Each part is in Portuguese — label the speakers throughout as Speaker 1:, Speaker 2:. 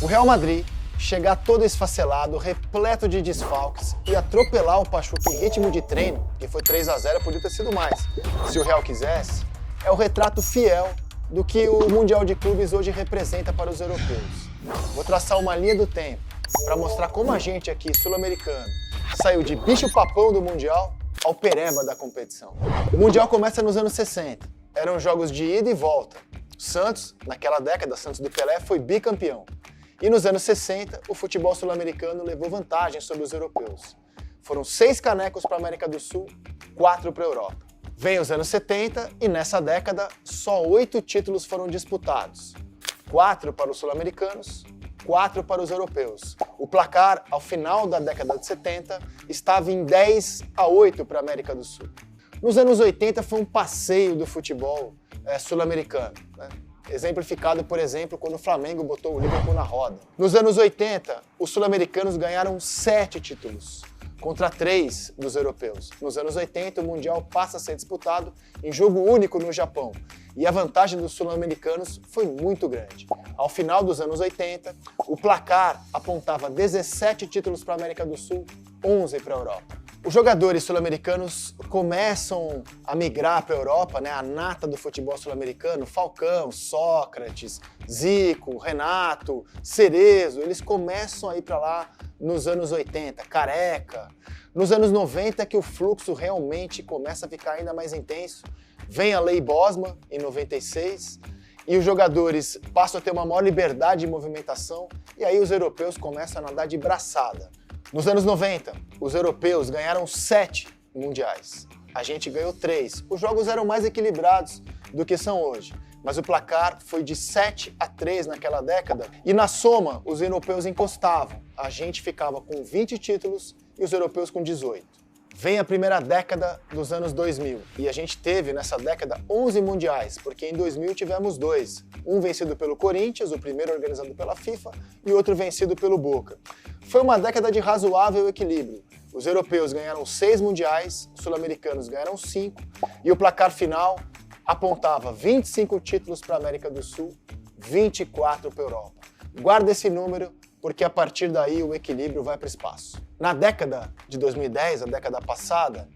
Speaker 1: O Real Madrid chegar todo esfacelado, repleto de desfalques e atropelar o Pachuca em ritmo de treino, que foi 3-0, podia ter sido mais, se o Real quisesse, é o retrato fiel do que o Mundial de Clubes hoje representa para os europeus. Vou traçar uma linha do tempo para mostrar como a gente aqui, sul-americano, saiu de bicho-papão do Mundial ao pereba da competição. O Mundial começa nos anos 60. Eram jogos de ida e volta. O Santos, naquela década, Santos do Pelé, foi bicampeão. E nos anos 60, o futebol sul-americano levou vantagem sobre os europeus. Foram 6 canecos para a América do Sul, 4 para a Europa. Vem os anos 70 e nessa década só 8 títulos foram disputados. 4 para os sul-americanos, 4 para os europeus. O placar, ao final da década de 70, estava em 10-8 para a América do Sul. Nos anos 80 foi um passeio do futebol sul-americano, né? Exemplificado, por exemplo, quando o Flamengo botou o Liverpool na roda. Nos anos 80, os sul-americanos ganharam 7 títulos, contra 3 dos europeus. Nos anos 80, o Mundial passa a ser disputado em jogo único no Japão, e a vantagem dos sul-americanos foi muito grande. Ao final dos anos 80, o placar apontava 17 títulos para a América do Sul, 11 para a Europa. Os jogadores sul-americanos começam a migrar para a Europa, né? A nata do futebol sul-americano, Falcão, Sócrates, Zico, Renato, Cerezo, eles começam a ir para lá nos anos 80, Careca. Nos anos 90 é que o fluxo realmente começa a ficar ainda mais intenso. Vem a Lei Bosman, em 96, e os jogadores passam a ter uma maior liberdade de movimentação, e aí os europeus começam a nadar de braçada. Nos anos 90, os europeus ganharam 7 mundiais. A gente ganhou 3. Os jogos eram mais equilibrados do que são hoje, mas o placar foi de 7-3 naquela década e na soma os europeus encostavam. A gente ficava com 20 títulos e os europeus com 18. Vem a primeira década dos anos 2000 e a gente teve nessa década 11 mundiais, porque em 2000 tivemos 2. Um vencido pelo Corinthians, o primeiro organizado pela FIFA, e outro vencido pelo Boca. Foi uma década de razoável equilíbrio. Os europeus ganharam 6 mundiais, os sul-americanos ganharam 5, e o placar final apontava 25 títulos para a América do Sul, 24 para a Europa. Guarda esse número, porque a partir daí o equilíbrio vai para o espaço. Na década de 2010, a década passada,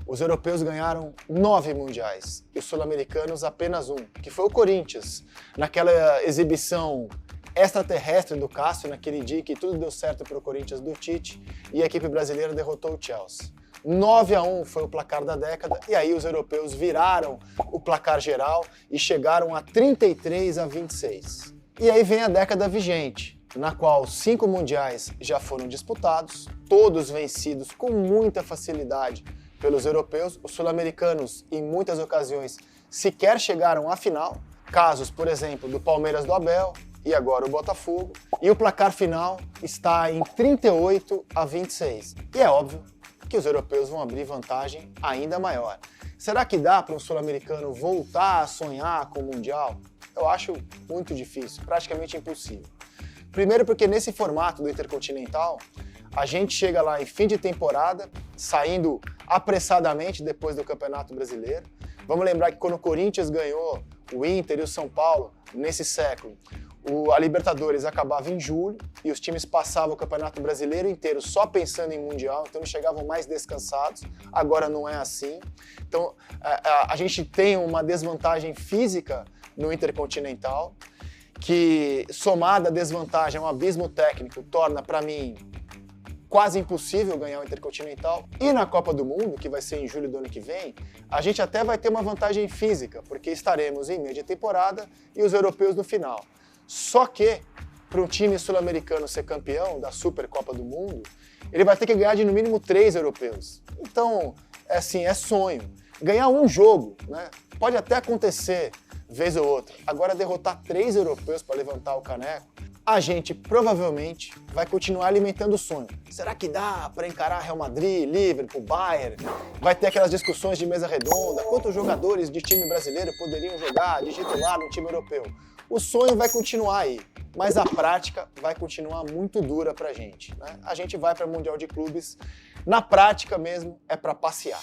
Speaker 1: os europeus ganharam 9 mundiais e os sul-americanos apenas 1, que foi o Corinthians, naquela exibição extraterrestre do Cássio, naquele dia que tudo deu certo para o Corinthians do Tite e a equipe brasileira derrotou o Chelsea. 9-1 foi o placar da década e aí os europeus viraram o placar geral e chegaram a 33-26. E aí vem a década vigente, na qual 5 mundiais já foram disputados, todos vencidos com muita facilidade pelos europeus. Os sul-americanos, em muitas ocasiões, sequer chegaram à final. Casos, por exemplo, do Palmeiras do Abel e agora o Botafogo. E o placar final está em 38-26. E é óbvio que os europeus vão abrir vantagem ainda maior. Será que dá para um sul-americano voltar a sonhar com o Mundial? Eu acho muito difícil, praticamente impossível. Primeiro porque nesse formato do Intercontinental, a gente chega lá em fim de temporada, saindo apressadamente depois do Campeonato Brasileiro. Vamos lembrar que quando o Corinthians ganhou o Inter e o São Paulo, nesse século, a Libertadores acabava em julho e os times passavam o Campeonato Brasileiro inteiro só pensando em Mundial, então eles chegavam mais descansados. Agora não é assim. Então a gente tem uma desvantagem física no Intercontinental, que somada à desvantagem, um abismo técnico, torna para mim quase impossível ganhar o Intercontinental. E na Copa do Mundo, que vai ser em julho do ano que vem, a gente até vai ter uma vantagem física, porque estaremos em meio de temporada e os europeus no final. Só que, para um time sul-americano ser campeão da Supercopa do Mundo, ele vai ter que ganhar de no mínimo 3 europeus. Então, é sonho. Ganhar um jogo, né? Pode até acontecer, vez ou outra. Agora, derrotar 3 europeus para levantar o caneco, a gente provavelmente vai continuar alimentando o sonho. Será que dá para encarar Real Madrid, Liverpool, Bayern? Vai ter aquelas discussões de mesa redonda, quantos jogadores de time brasileiro poderiam jogar de titular no time europeu? O sonho vai continuar aí, mas a prática vai continuar muito dura pra gente, né? A gente vai para o Mundial de Clubes, na prática mesmo, é para passear.